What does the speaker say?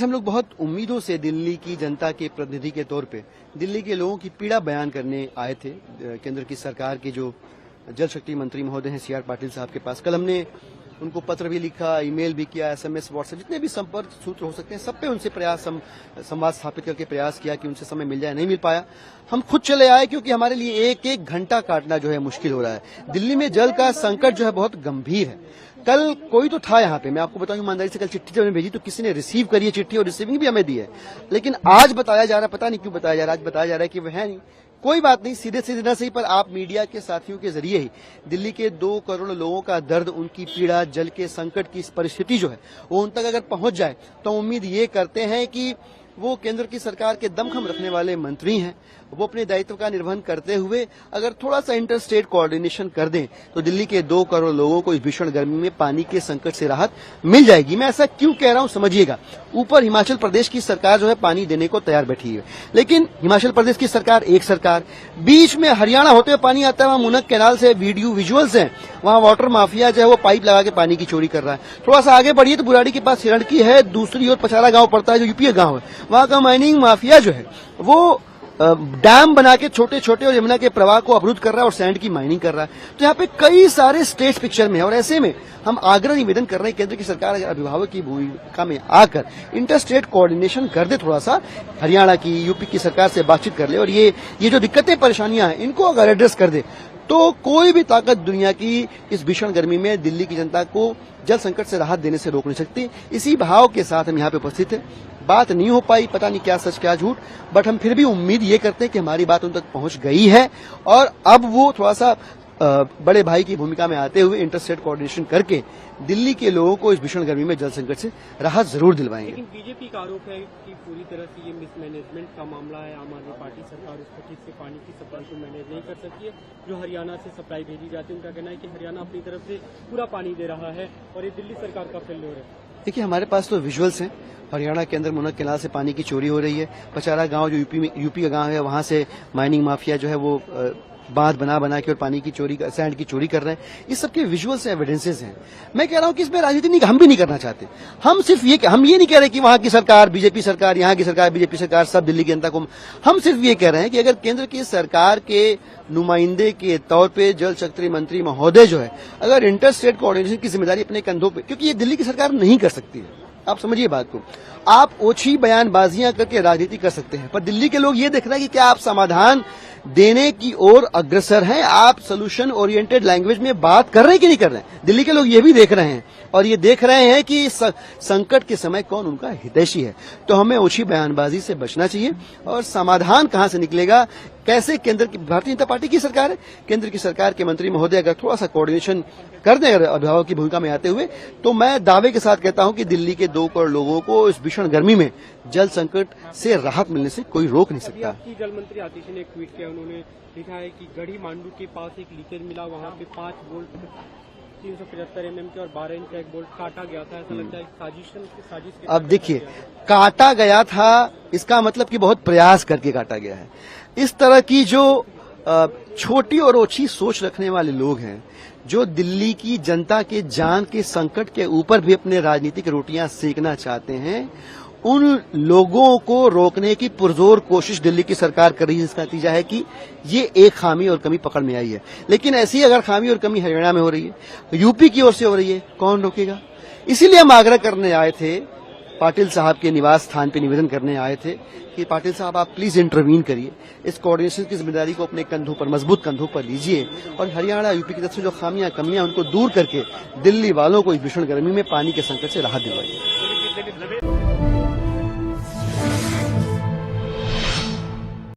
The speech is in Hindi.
आज हम लोग बहुत उम्मीदों से दिल्ली की जनता के प्रतिनिधि के तौर पे दिल्ली के लोगों की पीड़ा बयान करने आए थे। केंद्र की सरकार के जो जल शक्ति मंत्री महोदय हैं CR पाटिल साहब के पास कल हमने उनको पत्र भी लिखा, ईमेल भी किया, SMS, WhatsApp जितने भी संपर्क सूत्र हो सकते हैं सब पे उनसे संवाद स्थापित करके प्रयास किया कि उनसे समय मिल जाए, नहीं मिल पाया। हम खुद चले आए क्योंकि हमारे लिए एक एक घंटा काटना जो है मुश्किल हो रहा है। दिल्ली में जल का संकट जो है बहुत गंभीर है। कल कोई तो था यहाँ पे, मैं आपको बताऊं ईमानदारी से, कल चिट्ठी जब मैंने भेजी तो किसी ने रिसीव करी है चिट्ठी और रिसीविंग भी हमें दी है, लेकिन आज बताया जा रहा है, पता नहीं क्यों बताया जा रहा है, आज बताया जा रहा है कि वह है नहीं। कोई बात नहीं, सीधे सीधे न सही पर आप मीडिया के साथियों के जरिए ही दिल्ली के 2 करोड़ लोगों का दर्द, उनकी पीड़ा, जल के संकट की इस परिस्थिति जो है वो उन तक अगर पहुंच जाए तो उम्मीद ये करते हैं कि वो केंद्र की सरकार के दमखम रखने वाले मंत्री हैं, वो अपने दायित्व का निर्वहन करते हुए अगर थोड़ा सा इंटर स्टेट कोऑर्डिनेशन कर दें तो दिल्ली के 2 करोड़ लोगों को इस भीषण गर्मी में पानी के संकट से राहत मिल जाएगी। मैं ऐसा क्यों कह रहा हूं समझिएगा। ऊपर हिमाचल प्रदेश की सरकार जो है पानी देने को तैयार बैठी है, लेकिन हिमाचल प्रदेश की सरकार एक सरकार, बीच में हरियाणा होते हुए पानी आता है, वहां मुनक कैनाल से विजुअल्स हैं, वहां वाटर माफिया जो है वो पाइप लगा के पानी की चोरी कर रहा है। थोड़ा सा आगे बढ़िए तो बुराड़ी के पास हिरणकी है, दूसरी ओर पचारा गांव पड़ता है जो यूपी गांव है, वहां का माइनिंग माफिया जो है वो डैम बना के छोटे छोटे और यमुना के प्रवाह को अवरुद्ध कर रहा है और सैंड की माइनिंग कर रहा है। तो यहाँ पे कई सारे स्टेट्स पिक्चर में है और ऐसे में हम आग्रह निवेदन कर रहे हैं केंद्र की सरकार अगर अभिभावक की भूमिका में आकर इंटर स्टेट कोऑर्डिनेशन कर दे, थोड़ा सा हरियाणा की, यूपी की सरकार से बातचीत कर ले और ये जो दिक्कतें परेशानियां हैं इनको अगर एड्रेस कर दे तो कोई भी ताकत दुनिया की इस भीषण गर्मी में दिल्ली की जनता को जल संकट से राहत देने से रोक नहीं सकती। इसी भाव के साथ हम यहाँ पे उपस्थित हैं। बात नहीं हो पाई, पता नहीं क्या सच क्या झूठ, बट हम फिर भी उम्मीद ये करते हैं कि हमारी बात उन तक पहुंच गई है और अब वो थोड़ा सा बड़े भाई की भूमिका में आते हुए इंटर स्टेट कोऑर्डिनेशन करके दिल्ली के लोगों को इस भीषण गर्मी में जल संकट से राहत जरूर दिलवाएंगे। लेकिन बीजेपी का आरोप है कि पूरी तरह से ये मिसमैनेजमेंट का मामला है। आम आदमी पार्टी सरकार उसको ठीक से पानी की सप्लाई को मैनेज नहीं कर सकती है। जो हरियाणा से सप्लाई भेजी जाती है उनका कहना है कि हरियाणा अपनी तरफ से पूरा पानी दे रहा है और ये दिल्ली सरकार का फेल्योर है। देखिए, हमारे पास तो विजुअल्स हैं, हरियाणा के अंदर मुनक कैनाल से पानी की चोरी हो रही है, पचारा गांव जो यूपी का गांव है वहां से माइनिंग माफिया जो है वो बांध बना के और पानी की चोरी, सैंड की चोरी कर रहे हैं। इस सबके विजुअल्स हैं, एविडेंसेस हैं। मैं कह रहा हूं कि इसमें राजनीति नहीं, हम भी नहीं करना चाहते। हम ये नहीं कह रहे कि वहां की सरकार बीजेपी सरकार, यहां की सरकार बीजेपी सरकार, सब दिल्ली की जनता को। हम सिर्फ ये कह रहे हैं कि अगर केंद्र की सरकार के नुमाइंदे के तौर पे जल शक्ति मंत्री महोदय जो है अगर इंटर स्टेट कोऑर्डिनेशन की जिम्मेदारी अपने कंधों पे, क्योंकि ये दिल्ली की सरकार नहीं कर सकती है, आप समझिए बात को। आप ओछी बयानबाजियां करके राजनीति कर सकते हैं, पर दिल्ली के लोग ये देख रहे हैं कि क्या आप समाधान देने की ओर अग्रसर हैं, आप सोल्यूशन ओरिएंटेड लैंग्वेज में बात कर रहे हैं कि नहीं कर रहे हैं। दिल्ली के लोग ये भी देख रहे हैं और ये देख रहे हैं कि संकट के समय कौन उनका हितैषी है। तो हमें ओछी बयानबाजी से बचना चाहिए और समाधान कहां से निकलेगा, कैसे केंद्र की, भारतीय जनता पार्टी की सरकार है, केंद्र की सरकार के मंत्री महोदय अगर थोड़ा सा कोऑर्डिनेशन कर दें अभिभावक की भूमिका में आते हुए, तो मैं दावे के साथ कहता हूं कि दिल्ली के 2 करोड़ लोगों को इस भीषण गर्मी में जल संकट से राहत मिलने से कोई रोक नहीं सकता। जल मंत्री आतिश ने एक ट्वीट किया, उन्होंने लिखा है कि गढ़ी मांडू के पास एक लीकेज मिला, वहां पे 5 बोल्ट 375 mm के और 12 इंच का एक बोल्ट काटा गया था। ऐसा लगता है साजिश। अब देखिए, काटा गया था इसका मतलब कि बहुत प्रयास करके काटा गया है। इस तरह की जो छोटी और ओछी सोच रखने वाले लोग हैं, जो दिल्ली की जनता के जान के संकट के ऊपर भी अपने राजनीतिक रोटियां सेकना चाहते हैं, उन लोगों को रोकने की पुरजोर कोशिश दिल्ली की सरकार कर रही है, जिसका नतीजा है कि ये एक खामी और कमी पकड़ में आई है। लेकिन ऐसी अगर खामी और कमी हरियाणा में हो रही है, यूपी की ओर से हो रही है, कौन रोकेगा। इसीलिए हम आग्रह करने आए थे, पाटिल साहब के निवास स्थान पे निवेदन करने आए थे कि पाटिल साहब आप प्लीज इंटरवीन करिए, इस कोऑर्डिनेशन की जिम्मेदारी को अपने कंधों पर, मजबूत कंधों पर लीजिए और हरियाणा यूपी की तरफ से जो खामियां कमियां उनको दूर करके दिल्ली वालों को इस भीषण गर्मी में पानी के संकट से राहत दिलवाइए।